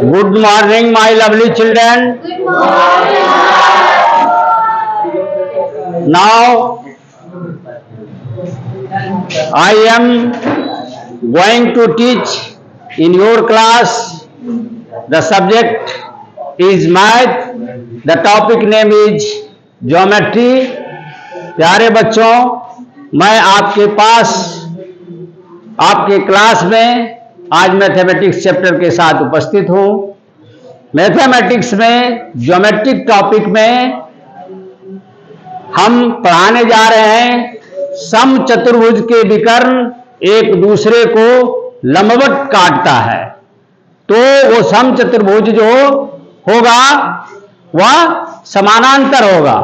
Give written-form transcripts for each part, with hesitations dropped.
Good morning, my lovely children. Good morning. Now, I am going to teach in your class. The subject is math. The topic name is geometry. प्यारे बच्चों, मैं आपके पास आपके class में आज mathematics chapter के साथ उपस्थित हूं। मैथमेटिक्स में ज्योमेट्रिक टॉपिक में हम पढ़ाने जा रहे हैं समचतुर्भुज के विकर्ण एक दूसरे को लंबवत काटता है, तो वो समचतुर्भुज जो होगा वह समानांतर होगा।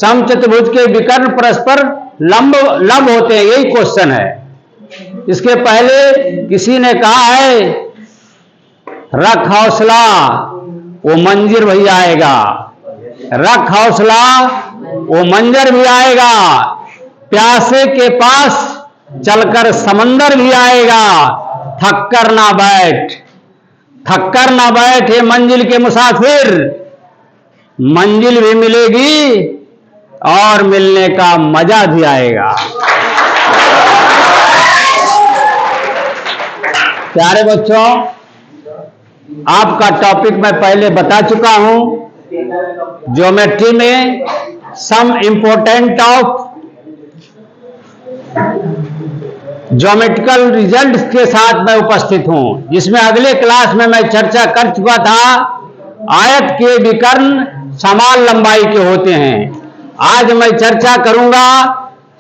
समचतुर्भुज के विकर्ण परस्पर लंब होते हैं, यही क्वेश्चन है। इसके पहले किसी ने कहा है रख हौसला वो मंजर भी आएगा, रख हौसला वो मंजर भी आएगा, प्यासे के पास चलकर समंदर भी आएगा, थककर ना बैठ, थककर ना बैठ ये मंजिल के मुसाफिर, मंजिल भी मिलेगी और मिलने का मजा भी आएगा। प्यारे बच्चों, आपका टॉपिक मैं पहले बता चुका हूं। ज्योमेट्री में सम इंपोर्टेंट ऑफ ज्योमेट्रिकल रिजल्ट्स के साथ मैं उपस्थित हूं, जिसमें अगले क्लास में मैं चर्चा कर चुका था आयत के विकर्ण समान लंबाई के होते हैं। आज मैं चर्चा करूंगा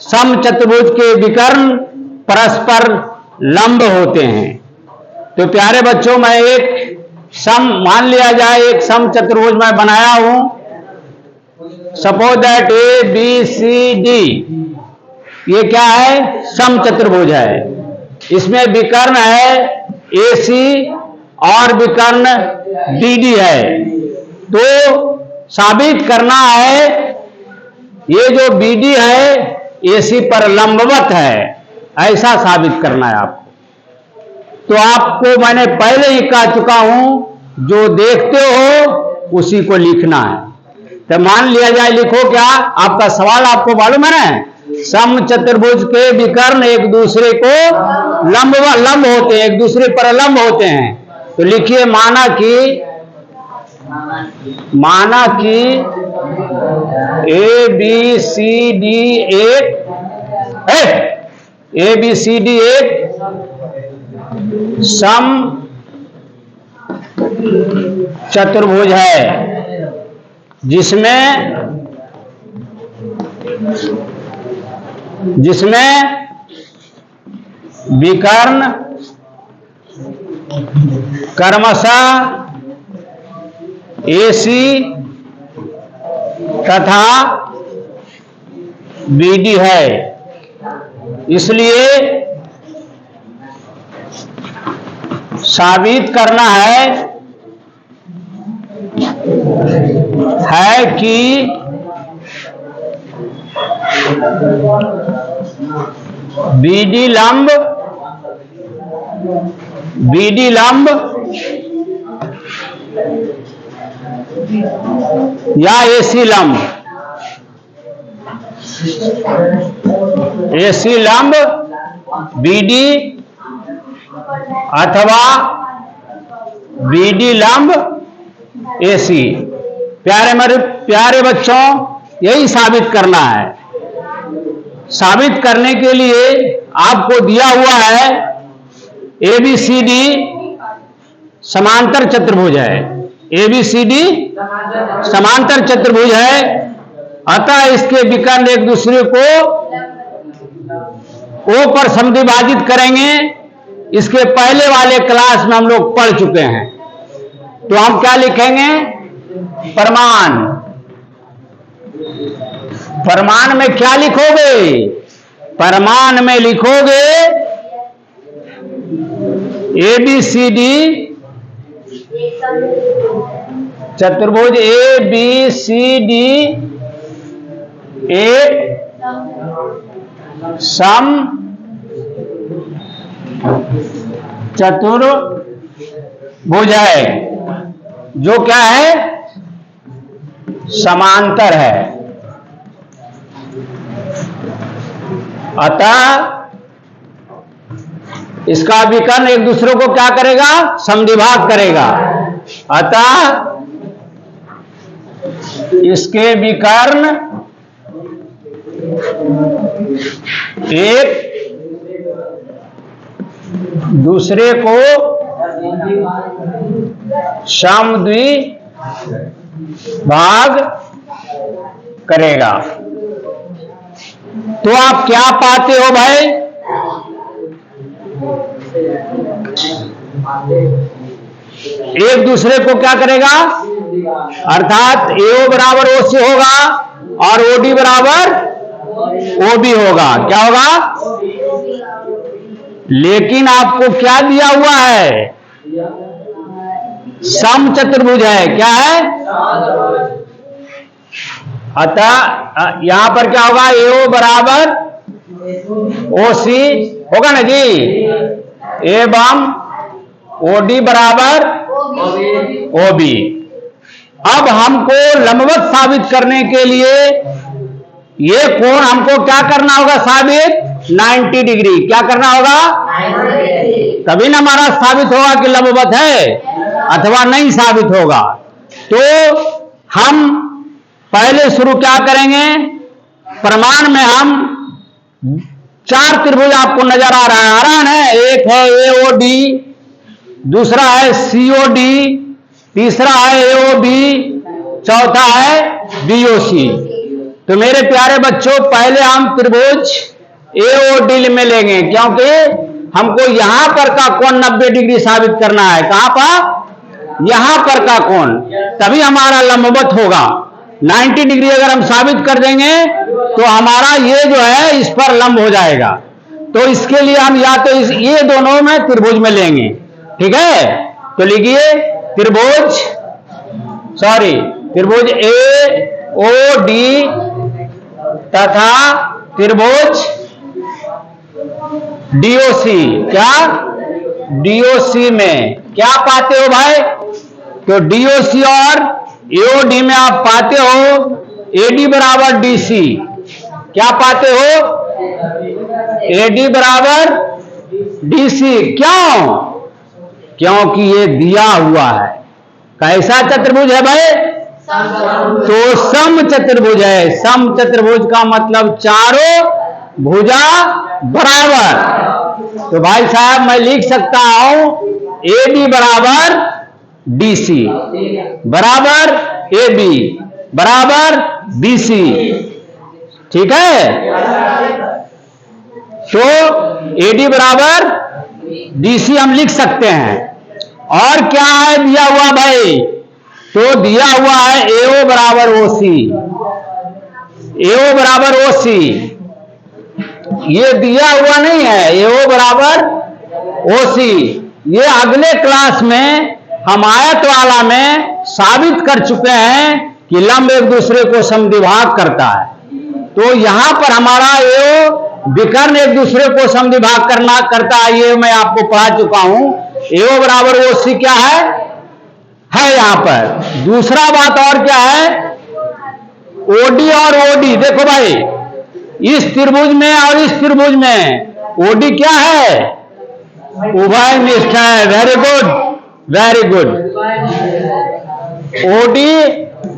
समचतुर्भुज के विकर्ण परस्पर लंब होते हैं। तो प्यारे बच्चों, मैं एक मान लिया जाए एक समचतुर्भुज मैं बनाया हूं। Suppose that A B C D, ये क्या है? समचतुर्भुज है। इसमें विकर्ण है ए सी और विकर्ण डी डी है। तो साबित करना है ये जो बी डी है ए सी पर लंबवत है, ऐसा साबित करना है आपको। तो आपको मैंने पहले ही कह चुका हूं, जो देखते हो उसी को लिखना है। तो मान लिया जाए, लिखो क्या आपका सवाल, आपको मालूम है ना, समचतुर्भुज के विकर्ण एक दूसरे को लंब होते हैं, एक दूसरे पर लंब होते हैं। तो लिखिए माना कि ए बी सी डी एक सम चतुर्भुज है, जिसमें विकर्ण क्रमशः AC तथा BD है। इसलिए साबित करना है कि BD लंब या AC लंब BD अथवा BD लंब AC। प्यारे बच्चों, यही साबित करना है। साबित करने के लिए आपको दिया हुआ है ABCD समांतर चतुर्भुज है, ABCD समांतर चतुर्भुज है। अतः इसके विकर्ण एक दूसरे को O पर समद्विभाजित करेंगे। इसके पहले वाले क्लास में हम लोग पढ़ चुके हैं। तो हम क्या लिखेंगे? प्रमाण में क्या लिखोगे? प्रमाण में लिखोगे ABCD चतुर्भुज ABCD एक सम चतुर्भुज भुज है, जो क्या है, समांतर है। अतः इसका विकर्ण एक दूसरे को क्या करेगा, समद्विभाग करेगा। अतः इसके विकर्ण एक दूसरे को समद्विभाग करेगा। तो आप क्या पाते हो भाई, एक दूसरे को क्या करेगा, अर्थात AO बराबर OC होगा और OD बराबर OB होगा। क्या होगा, लेकिन आपको क्या दिया हुआ है, समचतुर्भुज है। क्या है, अतः यहां पर क्या होगा, AO बराबर OC होगा ना जी, एवं OD बराबर OB। अब हमको लंबवत साबित करने के लिए ये कोण हमको क्या करना होगा, साबित 90 डिग्री। क्या करना होगा, तभी ना हमारा साबित होगा कि लंबवत है, अथवा नहीं साबित होगा। तो हम पहले शुरू क्या करेंगे, प्रमाण में हम 4 त्रिभुज आपको नजर आ रहा है, आरान है। एक है AOD, दूसरा है COD, तीसरा है AOB, चौथा है BOC। तो मेरे प्यारे बच्चों, पहले हम त्रिभुज AOD में लेंगे, क्योंकि हमको यहां पर का कोण 90 डिग्री साबित करना है। कहां पर, यहां पर का कोण, तभी हमारा लंबवत होगा। 90 डिग्री अगर हम साबित कर देंगे तो हमारा ये जो है इस पर लंब हो जाएगा। तो इसके लिए हम या तो ये दोनों में त्रिभुज में लेंगे, ठीक है। तो लिखिए त्रिभुज AOD तथा त्रिभुज DOC। क्या, DOC में क्या पाते हो भाई, तो DOC और AOD में आप पाते हो AD बराबर DC। क्या पाते हो, AD बराबर DC। क्यों, क्योंकि ये दिया हुआ है। कैसा चतुर्भुज है भाई, तो सम चतुर्भुज है। सम चतुर्भुज का मतलब चारों भुजा बराबर। तो भाई साहब मैं लिख सकता हूं AD बराबर DC बराबर AB बराबर BC, ठीक है। तो AD बराबर DC हम लिख सकते हैं। और क्या है दिया हुआ भाई, तो दिया हुआ है AO बराबर OC। AO बराबर OC ये दिया हुआ नहीं है, AO बराबर OC ये अगले क्लास में हम आयत वाला में साबित कर चुके हैं कि लंब एक दूसरे को समद्विभाग करता है। तो यहां पर हमारा AO विकर्ण एक दूसरे को समद्विभाग करता है, ये मैं आपको पढ़ा चुका हूं। AO बराबर OC क्या है यहां पर। दूसरा बात और क्या है, OD और OD देखो भाई, इस त्रिभुज में और इस त्रिभुज में OD क्या है, उभयनिष्ठ है। Very good, very good. OD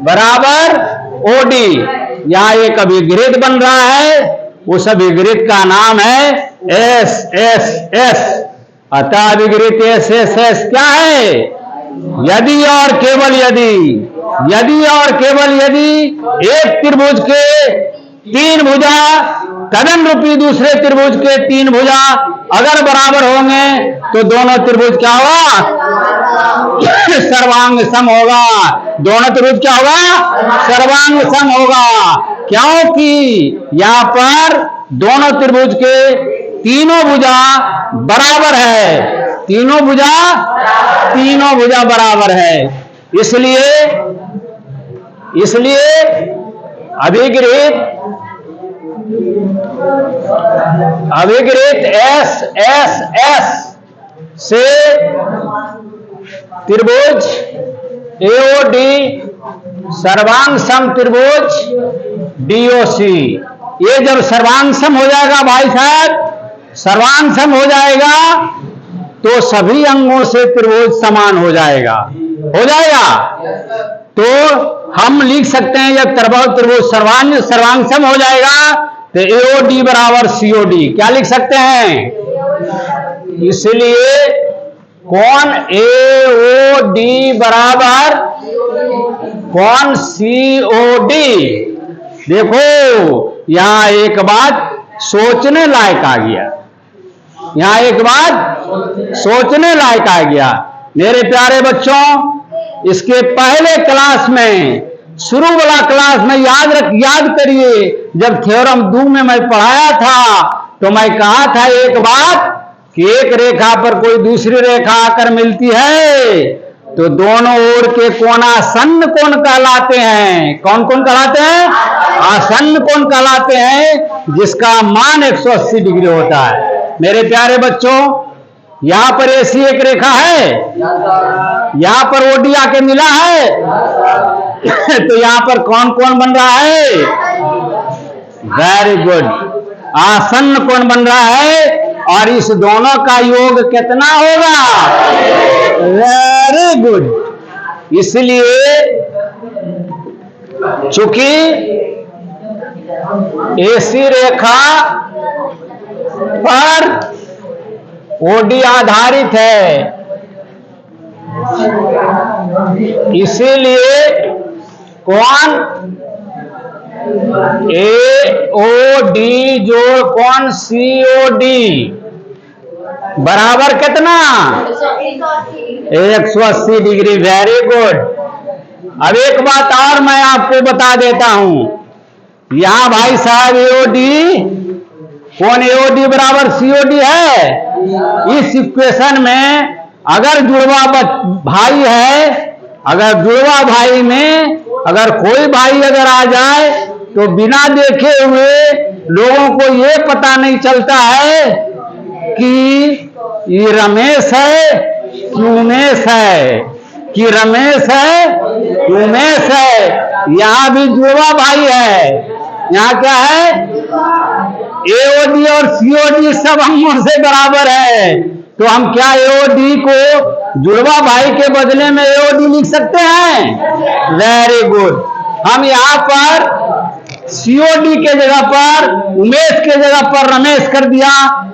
बराबर OD, यहां एक अभिगृहित बन रहा है, उस अभिगृहित का नाम है SSS। अतः अभिगृहित SSS क्या है, यदि और केवल यदि एक त्रिभुज के 3 भुजा तदन रूपी दूसरे त्रिभुज के 3 भुजा अगर बराबर होंगे तो दोनों त्रिभुज क्या होगा, सर्वांग सम होगा। दोनों त्रिभुज क्या होगा, सर्वांग सम होगा। क्योंकि यहां पर दोनों त्रिभुज के तीनों भुजा बराबर है, तीनों भुजा बराबर है। इसलिए अभिगृहित SSS से त्रिभुज एओडी सर्वांग सम त्रिभुज डीओसी। ये जब सर्वांग सम हो जाएगा भाई साहब, सर्वांग सम हो जाएगा तो सभी अंगों से त्रिभुज समान हो जाएगा, हो जाएगा। तो हम लिख सकते हैं जब त्रिभुज सर्वांग सम हो जाएगा तो एओडी बराबर सीओडी। क्या लिख सकते हैं? इसलिए कौन एओडी बराबर कौन सीओडी। देखो यहां एक बात सोचने लायक आ गया, यहां एक बात सोचने लायक आ गया। मेरे प्यारे बच्चों, इसके पहले क्लास में, शुरू वाला क्लास में याद करिए, जब थ्योरम 2 में मैं पढ़ाया था तो मैं कहा था एक बात कि एक रेखा पर कोई दूसरी रेखा आकर मिलती है तो दोनों ओर के कोण आसन्न कोण कहलाते हैं। कौन कौन कहलाते हैं? आसन्न कोण कहलाते हैं, जिसका मान 180 डिग्री होता है। मेरे प्यारे बच्चों, यहां पर ऐसी एक रेखा है, यहां पर ओडी आके मिला है तो यहां पर कौन कौन बन रहा है? वेरी गुड, आसन्न कोण बन रहा है। और इस दोनों का योग कितना होगा? Very good. इसलिए चूंकि ऐसी रेखा पर ओडी आधारित है, इसीलिए कौन एओडी जोड़ कौन सीओडी बराबर कितना? 180 डिग्री। Very good. अब एक बात और मैं आपको बता देता हूं, यहां भाई साहब एओडी, कौन एओडी बराबर सीओडी है। इस इक्वेशन में अगर जुड़वा भाई है, अगर जुड़वा भाई में अगर कोई भाई अगर आ जाए तो बिना देखे हुए लोगों को ये पता नहीं चलता है कि ये रमेश है कि उमेश है, कि रमेश है कि उमेश है। यहां भी जुड़वा भाई है, यहां क्या है? एओडी और सीओडी सब अंगों से बराबर है। तो हम क्या एओडी को जुड़वा भाई के बदले में एओडी लिख सकते हैं? Very good. हम यहां पर सीओडी के जगह पर उमेश के जगह पर रमेश कर दिया,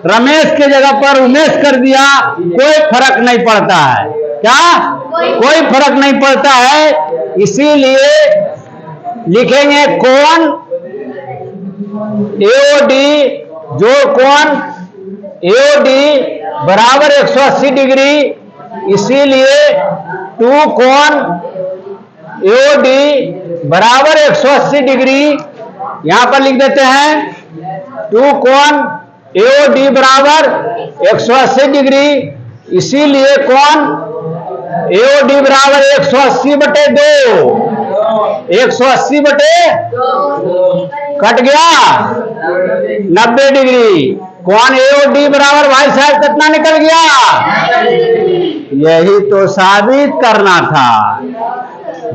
रमेश के जगह पर उमेश कर दिया, कोई फर्क नहीं पड़ता है। क्या? कोई फर्क नहीं पड़ता है। इसीलिए लिखेंगे कौन एओडी जोड़ कौन एओडी बराबर 180 डिग्री। इसीलिए 2 कौन एओडी बराबर 180 डिग्री यहां पर लिख देते हैं। 2 कौन एओडी बराबर 180 डिग्री। इसीलिए कौन एओडी बराबर 180/2, 180/2 कट गया 90 डिग्री। कौन एओडी बराबर भाई साहब कितना निकल गया? यही तो साबित करना था।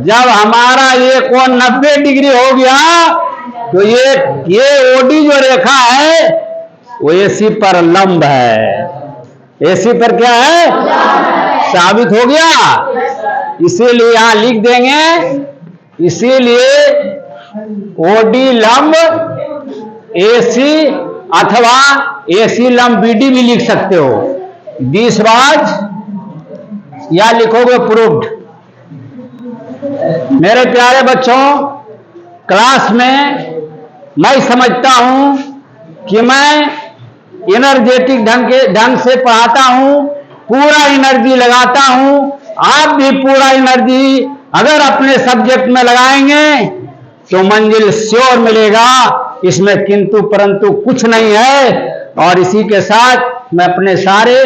जब हमारा ये कोण 90 डिग्री हो गया तो ये ओडी जो रेखा है वो एसी पर लंब है। एसी पर क्या है? साबित हो गया। इसीलिए यहां लिख देंगे, इसीलिए ओडी लंब एसी अथवा एसी लंब बीडी भी लिख सकते हो। दिस वाज या लिखोगे प्रूव्ड। मेरे प्यारे बच्चों, क्लास में मैं समझता हूं कि मैं एनर्जेटिक ढंग से पढ़ाता हूं, पूरा एनर्जी लगाता हूं। आप भी पूरा एनर्जी अगर अपने सब्जेक्ट में लगाएंगे तो मंजिल श्योर मिलेगा, इसमें किंतु परंतु कुछ नहीं है। और इसी के साथ मैं अपने सारे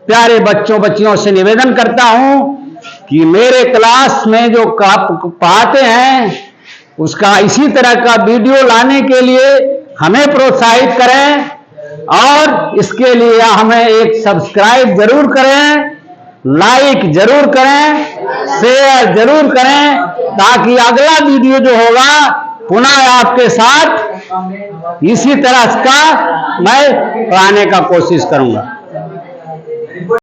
प्यारे बच्चों बच्चियों से निवेदन करता हूं कि मेरे क्लास में जो पढ़ाते हैं उसका इसी तरह का वीडियो लाने के लिए हमें प्रोत्साहित करें और इसके लिए हमें एक सब्सक्राइब जरूर करें लाइक जरूर करें, शेयर जरूर करें, ताकि अगला वीडियो जो होगा पुनः आपके साथ इसी तरह का मैं पढ़ाने का कोशिश करूंगा।